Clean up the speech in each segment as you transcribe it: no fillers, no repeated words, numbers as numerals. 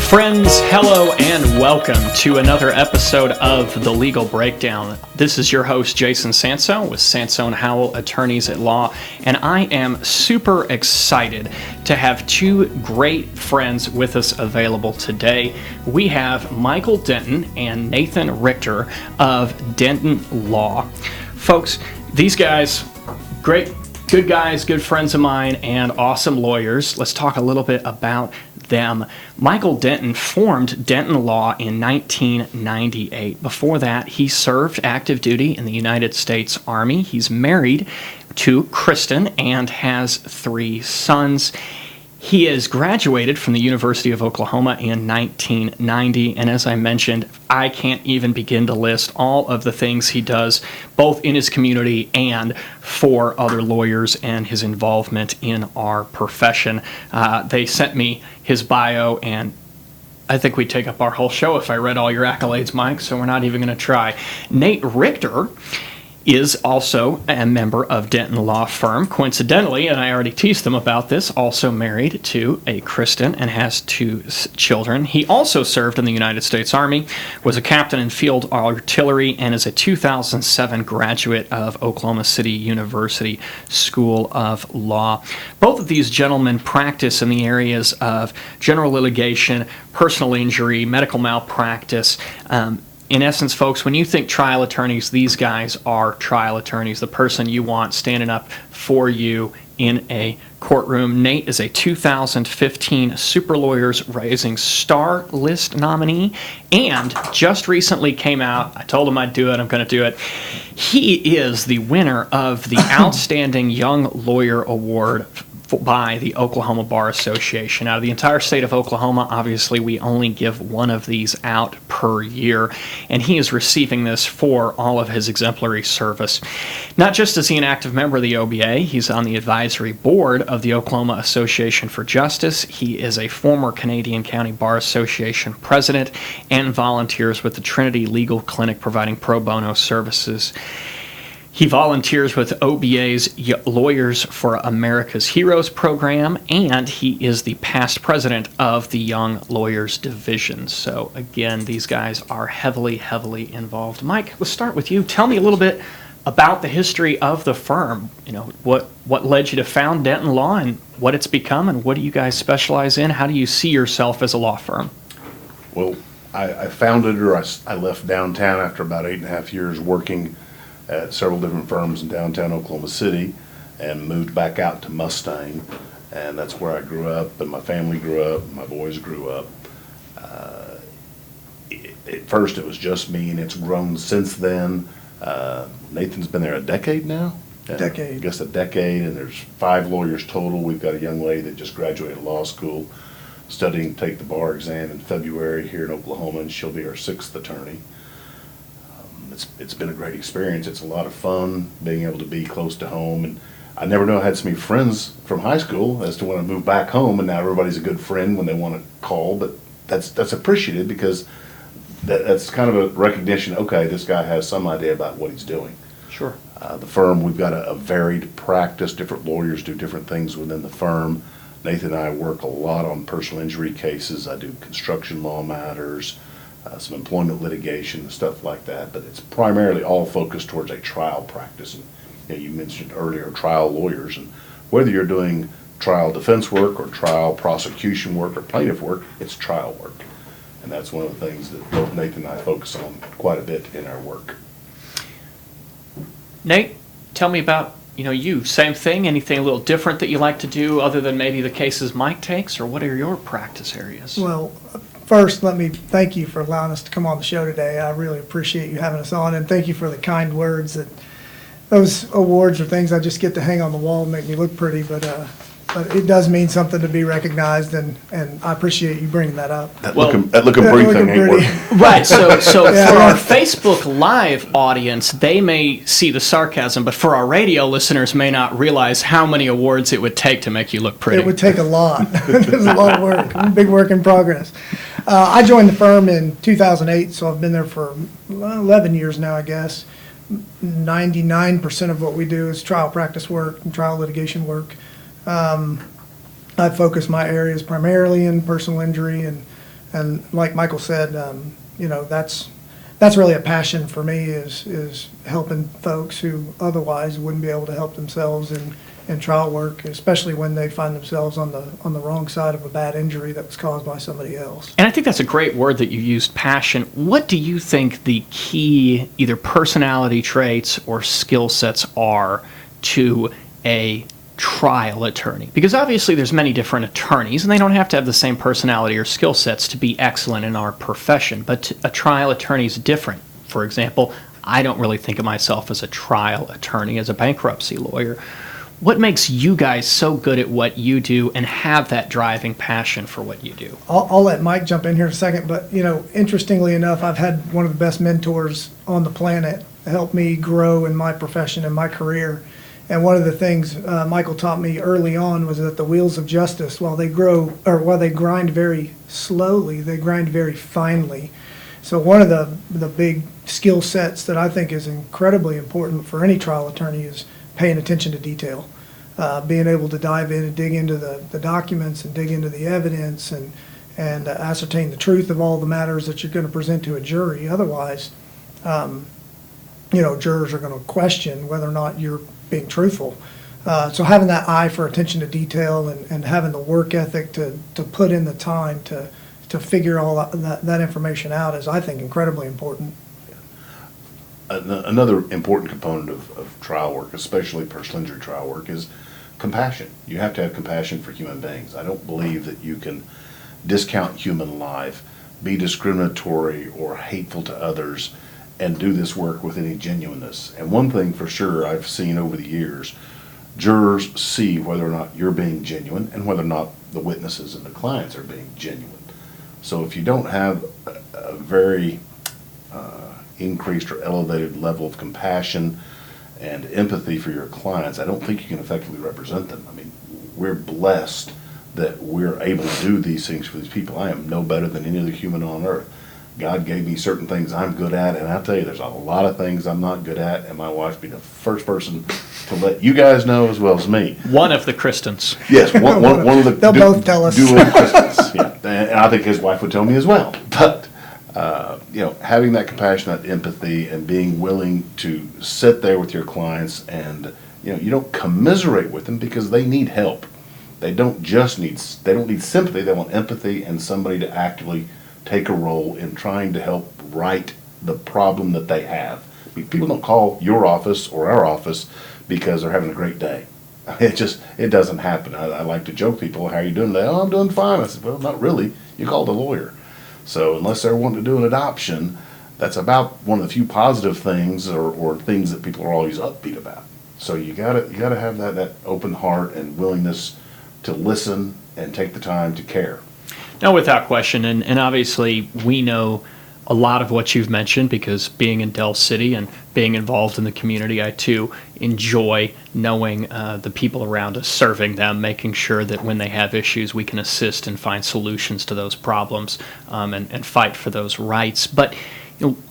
Friends, hello and welcome to another episode of The Legal Breakdown. This is your host, Jason Sansone with Sansone Howell Attorneys at Law, and I am super excited to have two great friends with us available today. We have Michael Denton and Nathan Richter of Denton Law. Folks, these guys, good guys, good friends of mine, and awesome lawyers. Let's talk a little bit about them. Michael Denton formed Denton Law in 1998. Before that, he served active duty in the United States Army. He's married to Kristen and has 3 sons. He has graduated from the University of Oklahoma in 1990, and as I mentioned, I can't even begin to list all of the things he does, both in his community and for other lawyers, and his involvement in our profession. They sent me his bio, and I think we'd take up our whole show if I read all your accolades, Mike, so we're not even going to try. Nate Richter is also a member of Denton Law Firm. Coincidentally, and I already teased them about this, also married to a Kristen and has 2 children. He also served in the United States Army, was a captain in field artillery, and is a 2007 graduate of Oklahoma City University School of Law. Both of these gentlemen practice in the areas of general litigation, personal injury, medical malpractice. In essence, folks, when you think trial attorneys, these guys are trial attorneys, the person you want standing up for you in a courtroom. Nate is a 2015 Super Lawyers Rising Star List nominee and just recently came out. I told him I'd do it. I'm going to do it. He is the winner of the Outstanding Young Lawyer Award by the Oklahoma Bar Association. Out of the entire state of Oklahoma, obviously we only give one of these out per year, and he is receiving this for all of his exemplary service. Not just is he an active member of the OBA, he's on the advisory board of the Oklahoma Association for Justice. He is a former Canadian County Bar Association president and volunteers with the Trinity Legal Clinic providing pro bono services. He volunteers with OBA's Lawyers for America's Heroes program, and he is the past president of the Young Lawyers Division. So again, these guys are heavily involved. Mike, let's start with you. Tell me a little bit about the history of the firm. You know, what led you to found Denton Law and what it's become, and what do you guys specialize in? How do you see yourself as a law firm? Well, I founded, or I left downtown after about 8.5 years working at several different firms in downtown Oklahoma City, and moved back out to Mustang, and that's where I grew up, and my family grew up, my boys grew up. At first it was just me, and it's grown since then. Nathan's been there a decade now? Decade. I guess a decade, and there's 5 lawyers total. We've got a young lady that just graduated law school, studying to take the bar exam in February here in Oklahoma, and she'll be our 6th attorney. It's been a great experience. It's a lot of fun being able to be close to home, and I never know I had so many friends from high school as to when I moved back home, and now everybody's a good friend when they want to call. But that's appreciated because that's kind of a recognition. Okay, this guy has some idea about what he's doing. Sure. The firm, we've got a varied practice. Different lawyers do different things within the firm. Nathan and I work a lot on personal injury cases. I do construction law matters, some employment litigation and stuff like that, but it's primarily all focused towards a trial practice. And you mentioned earlier trial lawyers, and whether you're doing trial defense work or trial prosecution work or plaintiff work, it's trial work. And that's one of the things that both Nathan and I focus on quite a bit in our work. Nate, tell me about you. Same thing, anything a little different that you like to do other than maybe the cases Mike takes, or what are your practice areas? Well, first, let me thank you for allowing us to come on the show today. I really appreciate you having us on, and thank you for the kind words. That those awards are things I just get to hang on the wall and make me look pretty, but it does mean something to be recognized, and I appreciate you bringing that up. That looking pretty thing ain't working. Right, so yeah, for our Facebook Live audience, they may see the sarcasm, but for our radio listeners may not realize how many awards it would take to make you look pretty. It would take a lot. There's a lot of work, big work in progress. I joined the firm in 2008, so I've been there for 11 years now, I guess. 99% of what we do is trial practice work and trial litigation work. I focus my areas primarily in personal injury and And like Michael said, that's really a passion for me is helping folks who otherwise wouldn't be able to help themselves in trial work, especially when they find themselves on the wrong side of a bad injury that was caused by somebody else. And I think that's a great word that you used, passion. What do you think the key either personality traits or skill sets are to a trial attorney? Because obviously there's many different attorneys and they don't have to have the same personality or skill sets to be excellent in our profession, but a trial attorney is different. For example, I don't really think of myself as a trial attorney, as a bankruptcy lawyer. What makes you guys so good at what you do and have that driving passion for what you do? I'll let Mike jump in here in a second, but interestingly enough, I've had one of the best mentors on the planet help me grow in my profession and my career. And one of the things Michael taught me early on was that the wheels of justice, while they grind very slowly, they grind very finely. So one of the big skill sets that I think is incredibly important for any trial attorney is paying attention to detail, being able to dive in and dig into the documents and dig into the evidence and ascertain the truth of all the matters that you're going to present to a jury. Otherwise, jurors are going to question whether or not you're being truthful. So having that eye for attention to detail and having the work ethic to put in the time to figure all that information out is, I think, incredibly important. Another important component of trial work, especially personal injury trial work, is compassion. You have to have compassion for human beings. I don't believe that you can discount human life, be discriminatory or hateful to others, and do this work with any genuineness. And one thing for sure I've seen over the years, jurors see whether or not you're being genuine and whether or not the witnesses and the clients are being genuine. So if you don't have a very increased or elevated level of compassion and empathy for your clients, I don't think you can effectively represent them. I mean, we're blessed that we're able to do these things for these people. I am no better than any other human on earth. God gave me certain things I'm good at, and I'll tell you, there's a lot of things I'm not good at, and my wife be the first person to let you guys know as well as me. One of the Christians. Yes, one of the They'll both tell us. Christians. Yeah, and I think his wife would tell me as well. But having that compassion, that empathy, and being willing to sit there with your clients, and you don't commiserate with them because they need help. They don't need sympathy. They want empathy and somebody to actively take a role in trying to help right the problem that they have. I mean, people don't call your office or our office because they're having a great day. It doesn't happen. I like to joke people, how are you doing today? Oh, I'm doing fine. I said, well, not really. You called a lawyer. So unless they're wanting to do an adoption, that's about one of the few positive things or things that people are always upbeat about. So you gotta have that open heart and willingness to listen and take the time to care. No, without question, and obviously we know a lot of what you've mentioned because being in Del City and being involved in the community, I too enjoy knowing the people around us, serving them, making sure that when they have issues we can assist and find solutions to those problems and fight for those rights. But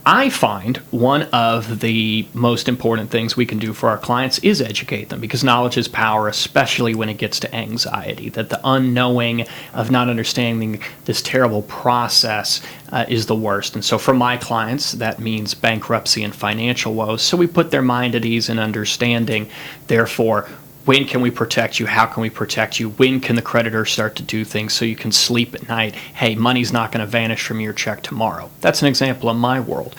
I find one of the most important things we can do for our clients is educate them, because knowledge is power, especially when it gets to anxiety, that the unknowing of not understanding this terrible process is the worst. And so for my clients, that means bankruptcy and financial woes. So we put their mind at ease and understanding, therefore, when can we protect you? How can we protect you? When can the creditor start to do things so you can sleep at night? Hey, money's not going to vanish from your check tomorrow. That's an example of my world.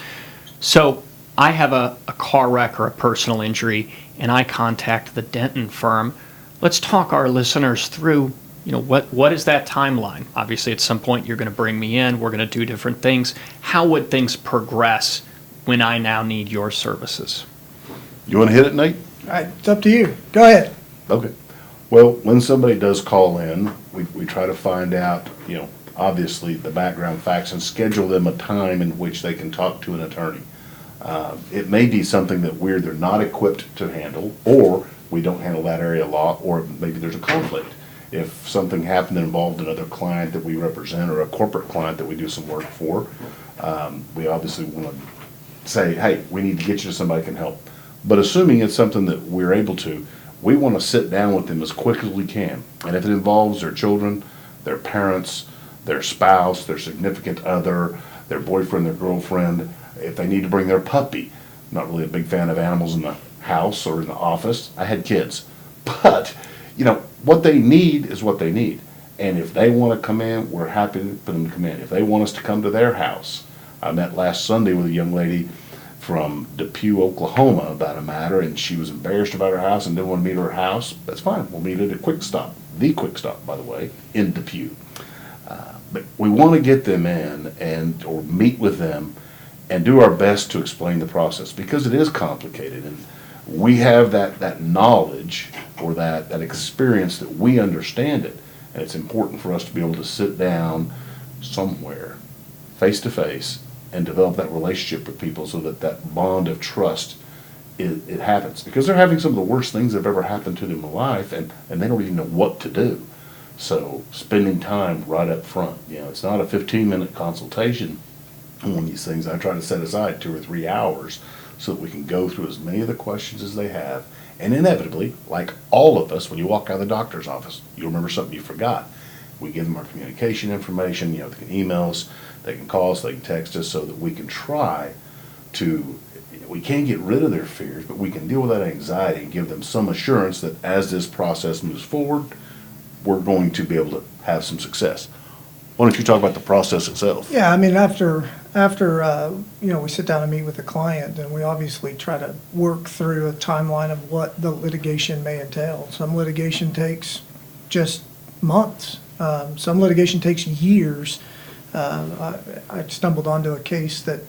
So I have a car wreck or a personal injury, and I contact the Denton firm. Let's talk our listeners through, what is that timeline? Obviously, at some point, you're going to bring me in. We're going to do different things. How would things progress when I now need your services? You want to hit it, Nate? All right, it's up to you. Go ahead. Okay. Well, when somebody does call in, we try to find out, obviously the background facts and schedule them a time in which they can talk to an attorney. It may be something that they're not equipped to handle, or we don't handle that area a lot, or maybe there's a conflict. If something happened that involved another client that we represent or a corporate client that we do some work for, we obviously want to say, hey, we need to get you to somebody who can help. But assuming it's something that we're able to, we want to sit down with them as quick as we can. And if it involves their children, their parents, their spouse, their significant other, their boyfriend, their girlfriend, if they need to bring their puppy. I'm not really a big fan of animals in the house or in the office. I had kids. But, what they need is what they need. And if they want to come in, we're happy for them to come in. If they want us to come to their house. I met last Sunday with a young lady from Depew, Oklahoma about a matter, and she was embarrassed about her house and didn't want to meet her house. That's fine. We'll meet at a Quick Stop, the Quick Stop, by the way, in Depew. But we want to get them in or meet with them and do our best to explain the process, because it is complicated, and we have that knowledge or that experience that we understand it, and it's important for us to be able to sit down somewhere face to face and develop that relationship with people so that bond of trust it happens, because they're having some of the worst things that have ever happened to them in life, and they don't even know what to do. So spending time right up front, it's not a 15-minute consultation on one of these things. I try to set aside 2 or 3 hours so that we can go through as many of the questions as they have. And inevitably, like all of us, when you walk out of the doctor's office, you remember something you forgot. We give them our communication information, they can email us, they can call us, they can text us, so that we can try to, we can't get rid of their fears, but we can deal with that anxiety and give them some assurance that as this process moves forward, we're going to be able to have some success. Why don't you talk about the process itself? Yeah, I mean, after we sit down and meet with the client, and we obviously try to work through a timeline of what the litigation may entail. Some litigation takes just months. Some litigation takes years. I stumbled onto a case that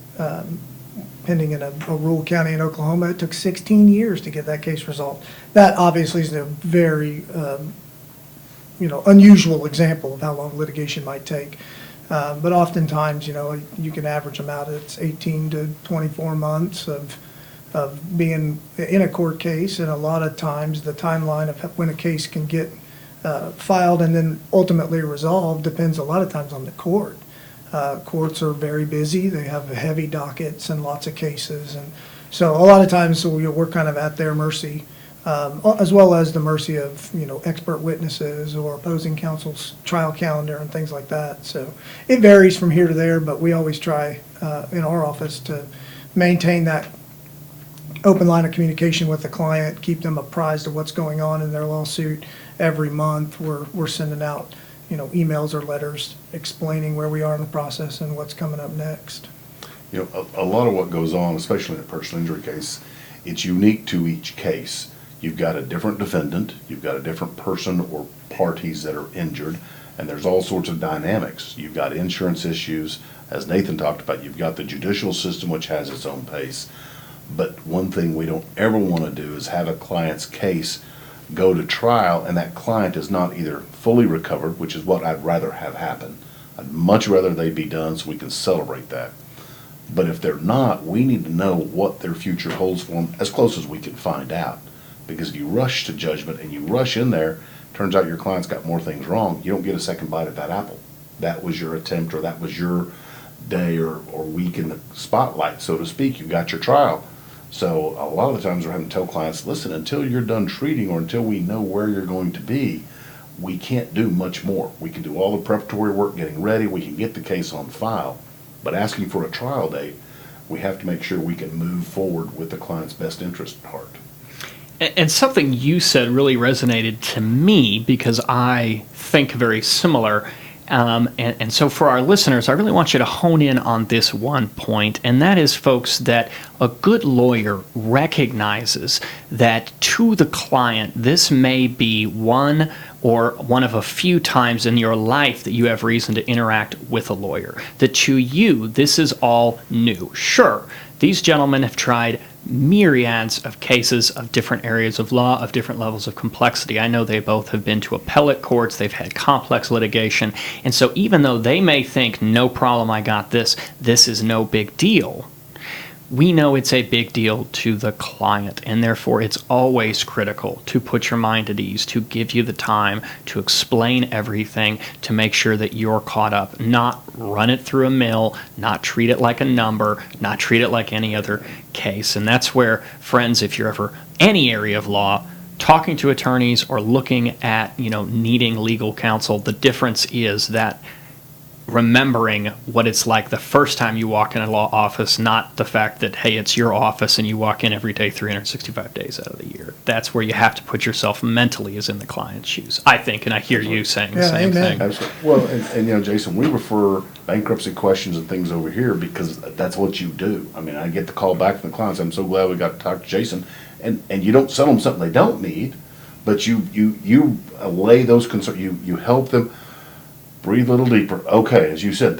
pending in a rural county in Oklahoma. It took 16 years to get that case resolved. That obviously is a very unusual example of how long litigation might take. But oftentimes, you can average them out. It's 18 to 24 months of being in a court case, and a lot of times the timeline of when a case can get filed and then ultimately resolved depends a lot of times on the court. Courts are very busy. They have heavy dockets and lots of cases, and so a lot of times we're kind of at their mercy. As well as the mercy of expert witnesses or opposing counsel's trial calendar and things like that. So it varies from here to there, but we always try in our office to maintain that open line of communication with the client, keep them apprised of what's going on in their lawsuit. Every month we're sending out emails or letters explaining where we are in the process and what's coming up next. A lot of what goes on, especially in a personal injury case, it's unique to each case. You've got a different defendant, you've got a different person or parties that are injured, and there's all sorts of dynamics. You've got insurance issues, as Nathan talked about, you've got the judicial system, which has its own pace. But one thing we don't ever want to do is have a client's case go to trial and that client is not either fully recovered, which is what I'd rather have happen. I'd much rather they be done so we can celebrate that. But if they're not, we need to know what their future holds for them as close as we can find out. Because if you rush to judgment and you rush in there, turns out your client's got more things wrong, you don't get a second bite at that apple. That was your attempt, or that was your day or week in the spotlight, so to speak. You got your trial. So a lot of the times we're having to tell clients, listen, until you're done treating or until we know where you're going to be, we can't do much more. We can do all the preparatory work, getting ready, we can get the case on file, but asking for a trial date, we have to make sure we can move forward with the client's best interest at heart. And something you said really resonated to me, because I think very similar. And so for our listeners, I really want you to hone in on this one point, and that is, folks, that a good lawyer recognizes that to the client, this may be one of a few times in your life that you have reason to interact with a lawyer. That to you, this is all new. Sure, these gentlemen have tried myriads of cases of different areas of law, of different levels of complexity. I know they both have been to appellate courts, they've had complex litigation, and so even though they may think, no problem, I got this is no big deal, we know it's a big deal to the client, and therefore it's always critical to put your mind at ease, to give you the time to explain everything, to make sure that you're caught up, not run it through a mill, not treat it like a number, not treat it like any other case. And that's where, friends, if you're ever any area of law, talking to attorneys or looking at, needing legal counsel, the difference is that remembering what it's like the first time you walk in a law office, not the fact that, hey, it's your office and you walk in every day 365 days out of the year. That's where you have to put yourself mentally as in the client's shoes, I think, and I hear you saying the same thing. Absolutely. Well, and Jason, we refer bankruptcy questions and things over here because that's what you do. I mean, I get the call back from the clients, I'm so glad we got to talk to Jason, and you don't sell them something they don't need, but you allay those concerns, you help them. Breathe a little deeper. Okay, as you said,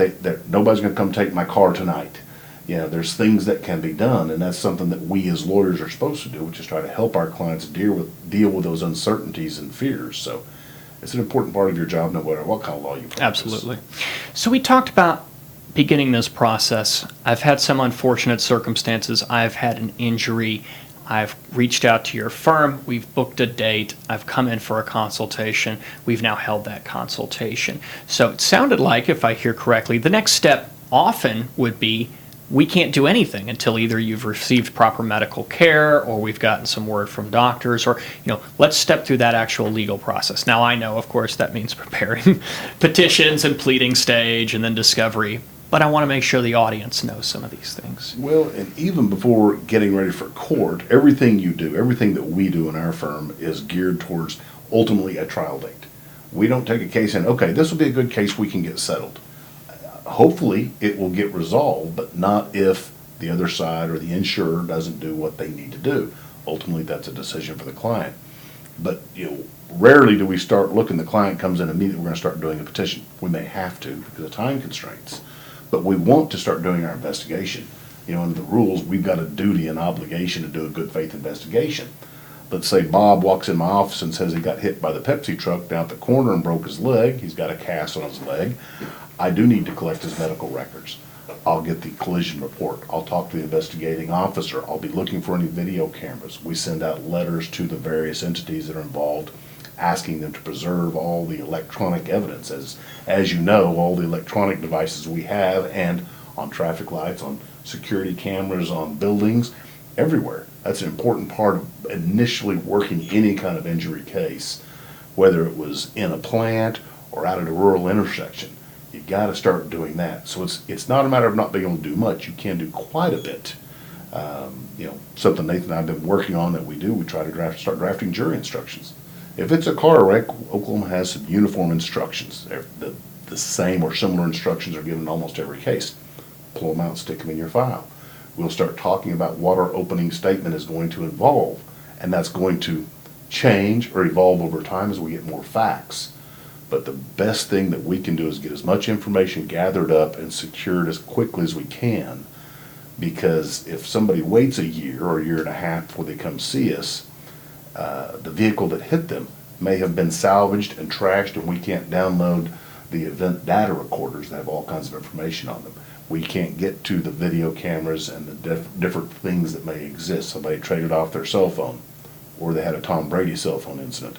nobody's going to come take my car tonight. There's things that can be done, and that's something that we as lawyers are supposed to do, which is try to help our clients deal with those uncertainties and fears. So it's an important part of your job, no matter what kind of law you practice. Absolutely. So we talked about beginning this process. I've had some unfortunate circumstances. I've had an injury. I've reached out to your firm, we've booked a date, I've come in for a consultation, we've now held that consultation. So it sounded like, if I hear correctly, the next step often would be we can't do anything until either you've received proper medical care or we've gotten some word from doctors, or, let's step through that actual legal process. Now, I know, of course, that means preparing petitions and pleading stage and then discovery. But I want to make sure the audience knows some of these things. Well, and even before getting ready for court, everything you do, everything that we do in our firm is geared towards ultimately a trial date. We don't take a case and, okay, this will be a good case, we can get settled. Hopefully, it will get resolved, but not if the other side or the insurer doesn't do what they need to do. Ultimately, that's a decision for the client. But, rarely do we start looking, the client comes in immediately, we're going to start doing a petition. We may have to because of time constraints. But we want to start doing our investigation. Under the rules, we've got a duty and obligation to do a good faith investigation. Let's say Bob walks in my office and says he got hit by the Pepsi truck down at the corner and broke his leg. He's got a cast on his leg. I do need to collect his medical records. I'll get the collision report. I'll talk to the investigating officer. I'll be looking for any video cameras. We send out letters to the various entities that are involved, asking them to preserve all the electronic evidence. As you know, all the electronic devices we have, and on traffic lights, on security cameras, on buildings, everywhere. That's an important part of initially working any kind of injury case, whether it was in a plant or out at a rural intersection. You got to start doing that. So it's not a matter of not being able to do much. You can do quite a bit. Something Nathan and I have been working on that we do, we try to start drafting jury instructions. If it's a car wreck, Oklahoma has some uniform instructions. The same or similar instructions are given in almost every case. Pull them out, stick them in your file. We'll start talking about what our opening statement is going to involve, and that's going to change or evolve over time as we get more facts. But the best thing that we can do is get as much information gathered up and secured as quickly as we can, because if somebody waits a year or a year and a half before they come see us, the vehicle that hit them may have been salvaged and trashed, and we can't download the event data recorders that have all kinds of information on them. We can't get to the video cameras and the different things that may exist. Somebody traded off their cell phone, or they had a Tom Brady cell phone incident.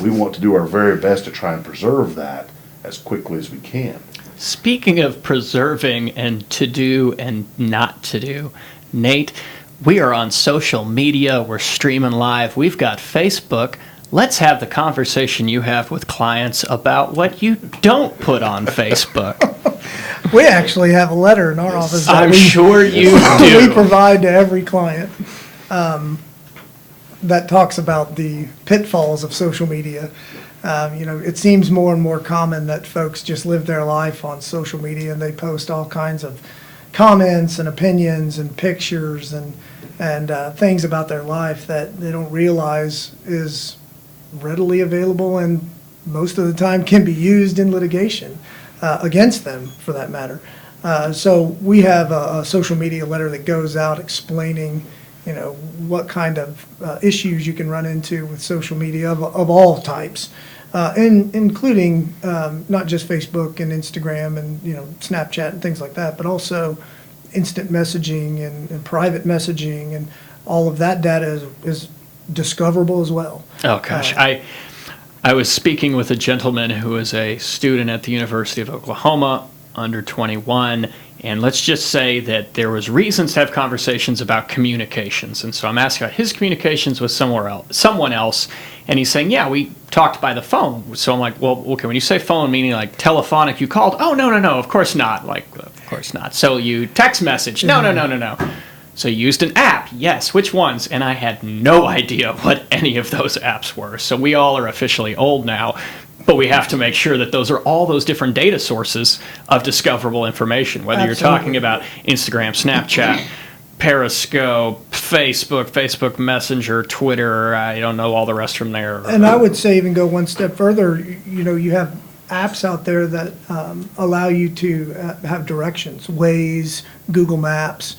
We want to do our very best to try and preserve that as quickly as we can. Speaking of preserving and to do and not to do, Nate, we are on social media, we're streaming live, we've got Facebook. Let's have the conversation you have with clients about what you don't put on Facebook. We actually have a letter in our office that I'm sure you do. we provide to every client that talks about the pitfalls of social media. It seems more and more common that folks just live their life on social media, and they post all kinds of comments and opinions and pictures and things about their life that they don't realize is readily available and most of the time can be used in litigation against them, for that matter. So we have a social media letter that goes out explaining what kind of issues you can run into with social media of all types, including not just Facebook and Instagram and Snapchat and things like that, but also instant messaging and private messaging, and all of that data is discoverable as well. Oh gosh, I was speaking with a gentleman who is a student at the University of Oklahoma, under 21, And let's just say that there was reasons to have conversations about communications. And so I'm asking about his communications with someone else. And he's saying, yeah, we talked by the phone. So I'm like, well, okay, when you say phone, meaning like telephonic, you called? Oh, no, of course not. Like, of course not. So you text message? No. So you used an app? Yes. Which ones? And I had no idea what any of those apps were. So we all are officially old now, but we have to make sure that those are all those different data sources of discoverable information, whether you're talking about Instagram, Snapchat, Periscope, Facebook Messenger, Twitter. I don't know all the rest from there. And I would say even go one step further. You have apps out there that allow you to have directions, Waze, Google Maps.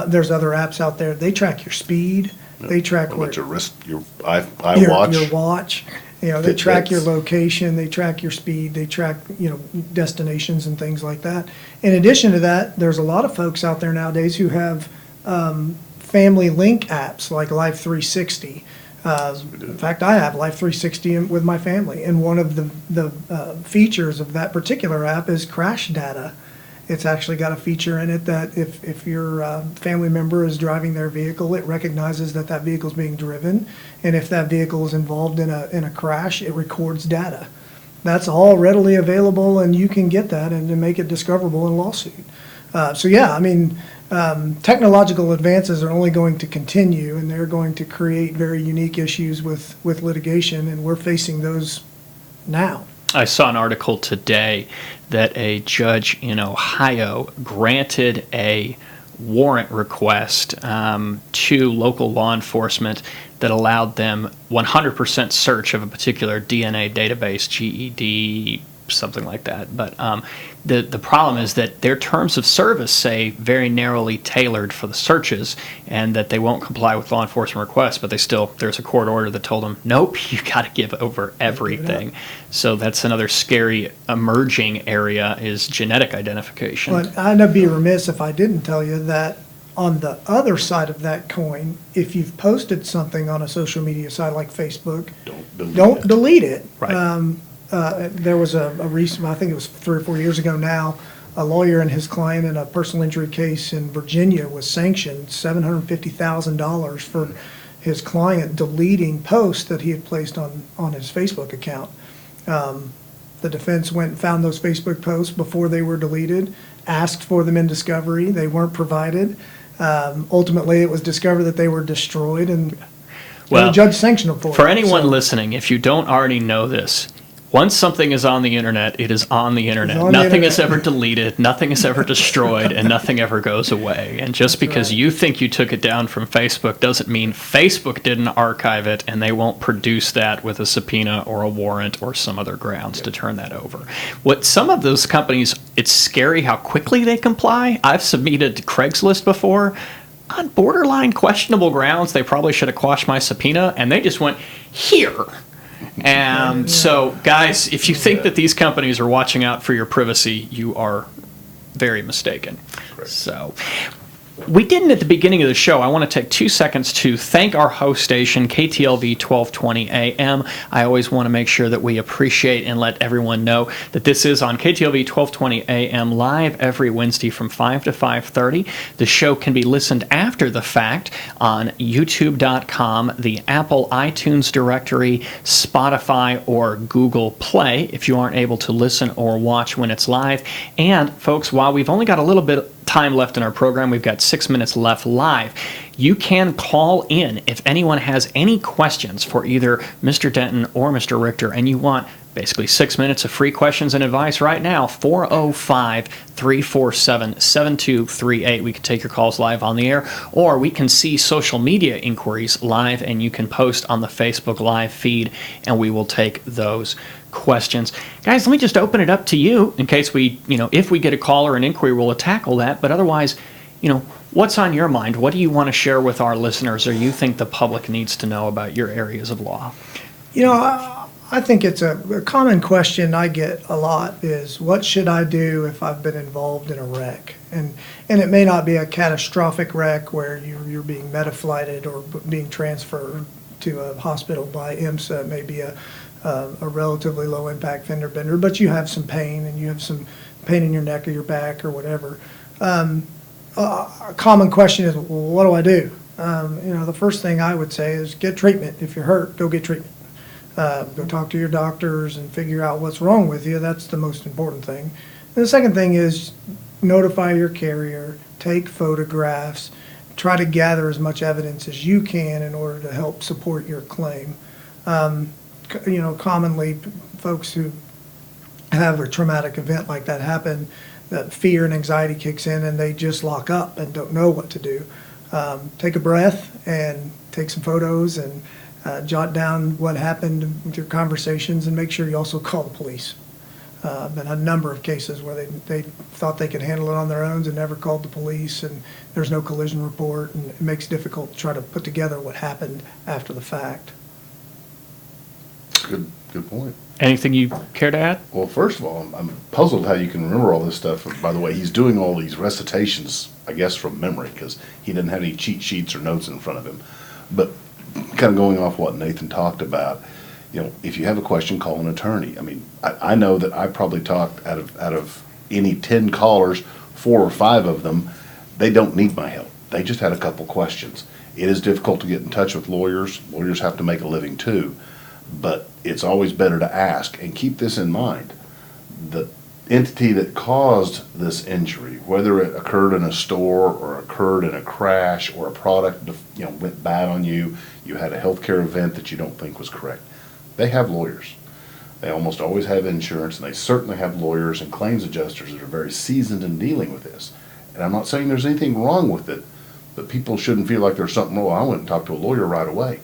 There's other apps out there. They track your speed. They track What about your wrist, your watch. iWatch? Your watch. They track your location. They track your speed. They track, destinations and things like that. In addition to that, there's a lot of folks out there nowadays who have family link apps like Life 360. In fact, I have Life 360 with my family, and one of the features of that particular app is crash data. It's actually got a feature in it that if your family member is driving their vehicle, it recognizes that vehicle is being driven, and if that vehicle is involved in a crash, it records data. That's all readily available, and you can get that and to make it discoverable in a lawsuit. Technological advances are only going to continue, and they're going to create very unique issues with litigation, and we're facing those now. I saw an article today that a judge in Ohio granted a warrant request to local law enforcement that allowed them 100% search of a particular DNA database, GED, something like that. But the problem is that their terms of service say very narrowly tailored for the searches, and that they won't comply with law enforcement requests, but there's a court order that told them, nope, you got to give over everything. So that's another scary emerging area, is genetic identification. But I'd be remiss if I didn't tell you that on the other side of that coin, if you've posted something on a social media site like Facebook, don't delete it. Right. There was a recent, I think it was 3 or 4 years ago now, a lawyer and his client in a personal injury case in Virginia was sanctioned $750,000 for his client deleting posts that he had placed on his Facebook account. The defense went and found those Facebook posts before they were deleted, asked for them in discovery. They weren't provided. Ultimately, it was discovered that they were destroyed, and the judge sanctioned them for it. For anyone listening, if you don't already know this, once something is on the internet, it is on the internet. Nothing is ever deleted, nothing is ever destroyed, and nothing ever goes away. And just because you think you took it down from Facebook doesn't mean Facebook didn't archive it, and they won't produce that with a subpoena or a warrant or some other grounds to turn that over. What some of those companies, it's scary how quickly they comply. I've submitted to Craigslist before. On borderline questionable grounds, they probably should have quashed my subpoena, and they just went, here. And so, guys, if you think that these companies are watching out for your privacy, you are very mistaken. Correct. So, we didn't at the beginning of the show. I want to take 2 seconds to thank our host station, KTLV 1220 AM. I always want to make sure that we appreciate and let everyone know that this is on KTLV 1220 AM live every Wednesday from 5 to 5:30. The show can be listened after the fact on YouTube.com, the Apple iTunes directory, Spotify, or Google Play if you aren't able to listen or watch when it's live. And, folks, while we've only got a little bit time left in our program, we've got 6 minutes left live. You can call in if anyone has any questions for either Mr. Denton or Mr. Richter, and you want basically 6 minutes of free questions and advice right now. 405-347-7238. We can take your calls live on the air, or we can see social media inquiries live, and you can post on the Facebook Live feed, and we will take those questions. Guys, let me just open it up to you in case if we get a call or an inquiry, we'll tackle that. But otherwise, what's on your mind? What do you want to share with our listeners, or you think the public needs to know about your areas of law? I think it's a common question I get a lot is, what should I do if I've been involved in a wreck? And it may not be a catastrophic wreck where you're being meta-flighted or being transferred to a hospital by IMSA. It may be a relatively low impact fender bender, but you have some pain, and you have some pain in your neck or your back or whatever. A common question is, well, what do I do? The first thing I would say is get treatment. If you're hurt, go get treatment. Go talk to your doctors and figure out what's wrong with you. That's the most important thing. And the second thing is notify your carrier, take photographs, try to gather as much evidence as you can in order to help support your claim. Commonly folks who have a traumatic event like that happen, that fear and anxiety kicks in and they just lock up and don't know what to do. Take a breath and take some photos and jot down what happened with your conversations, and make sure you also call the police. Been a number of cases where they thought they could handle it on their own and never called the police, and there's no collision report, and it makes it difficult to try to put together what happened after the fact. Good point. Anything you care to add? Well, first of all, I'm puzzled how you can remember all this stuff. By the way, he's doing all these recitations, I guess, from memory, because he didn't have any cheat sheets or notes in front of him. But kind of going off what Nathan talked about, if you have a question, call an attorney. I mean, I know that I probably talked out of any 10 callers, 4 or 5 of them, they don't need my help. They just had a couple questions. It is difficult to get in touch with lawyers. Lawyers have to make a living too. But it's always better to ask, and keep this in mind. The entity that caused this injury, whether it occurred in a store or occurred in a crash or a product went bad on you, you had a healthcare event that you don't think was correct, they have lawyers. They almost always have insurance, and they certainly have lawyers and claims adjusters that are very seasoned in dealing with this. And I'm not saying there's anything wrong with it, but people shouldn't feel like there's something wrong. I went and talked to a lawyer right away.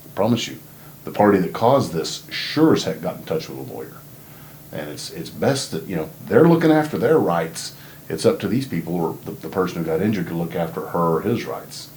I promise you. The party that caused this sure as heck got in touch with a lawyer. And it's best that, they're looking after their rights. It's up to these people, or the person who got injured, to look after her or his rights.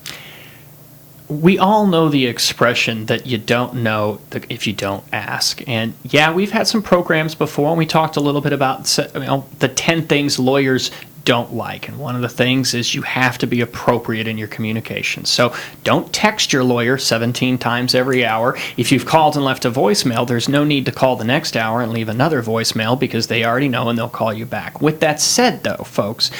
We all know the expression that you don't know if you don't ask. And yeah, we've had some programs before, and we talked a little bit about the 10 things lawyers don't like. And one of the things is you have to be appropriate in your communication. So don't text your lawyer 17 times every hour. If you've called and left a voicemail, there's no need to call the next hour and leave another voicemail, because they already know and they'll call you back. With that said, though, folks,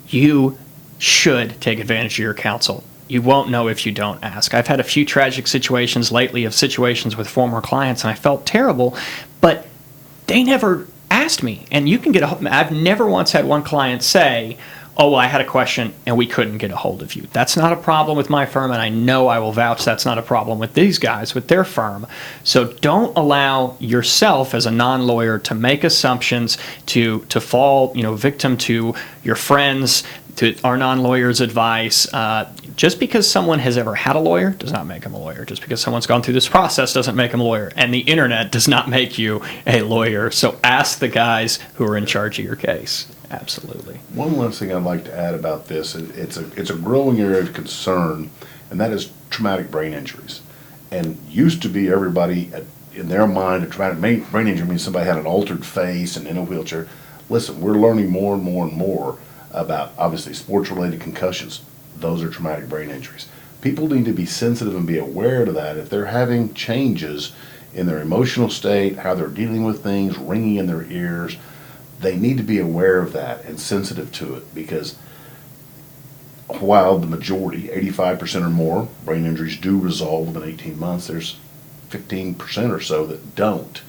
you should take advantage of your counsel. You won't know if you don't ask. I've had a few tragic situations lately of situations with former clients, and I felt terrible, but they never asked me. And you can get I've never once had one client say, oh, well, I had a question and we couldn't get a hold of you. That's not a problem with my firm, and I know I will vouch that's not a problem with these guys, with their firm. So don't allow yourself as a non-lawyer to make assumptions, to fall victim to your friends, to our non-lawyers' advice. Just because someone has ever had a lawyer does not make them a lawyer. Just because someone's gone through this process doesn't make them a lawyer. And the internet does not make you a lawyer. So ask the guys who are in charge of your case. Absolutely. One last thing I'd like to add about this, it's a growing area of concern, and that is traumatic brain injuries. And used to be everybody, in their mind, a traumatic brain injury means somebody had an altered face and in a wheelchair. Listen, we're learning more and more and more about, obviously, sports-related concussions. Those are traumatic brain injuries. People need to be sensitive and be aware of that. If they're having changes in their emotional state, how they're dealing with things, ringing in their ears, they need to be aware of that and sensitive to it, because while the majority, 85% or more, brain injuries do resolve within 18 months, there's 15% or so that don't.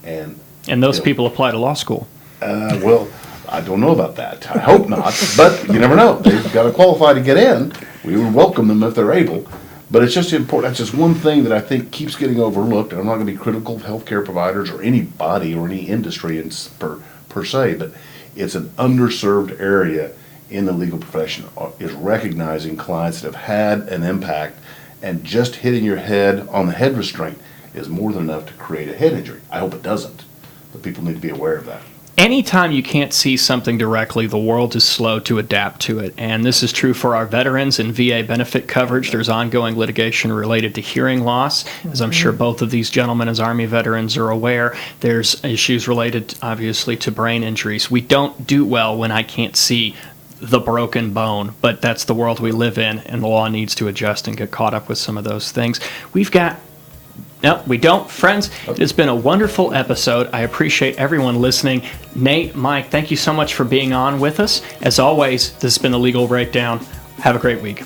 And those people apply to law school. Well, I don't know about that. I hope not, but you never know. They've got to qualify to get in. We would welcome them if they're able. But it's just important. That's just one thing that I think keeps getting overlooked. And I'm not going to be critical of healthcare providers or anybody or any industry per se, but it's an underserved area in the legal profession, is recognizing clients that have had an impact, and just hitting your head on the head restraint is more than enough to create a head injury. I hope it doesn't, but people need to be aware of that. Anytime you can't see something directly, the world is slow to adapt to it. And this is true for our veterans and VA benefit coverage. There's ongoing litigation related to hearing loss. As I'm sure both of these gentlemen as Army veterans are aware, there's issues related, obviously, to brain injuries. We don't do well when I can't see the broken bone, but that's the world we live in, and the law needs to adjust and get caught up with some of those things. We've got No, we don't. Friends, it has been a wonderful episode. I appreciate everyone listening. Nate, Mike, thank you so much for being on with us. As always, this has been The Legal Breakdown. Have a great week.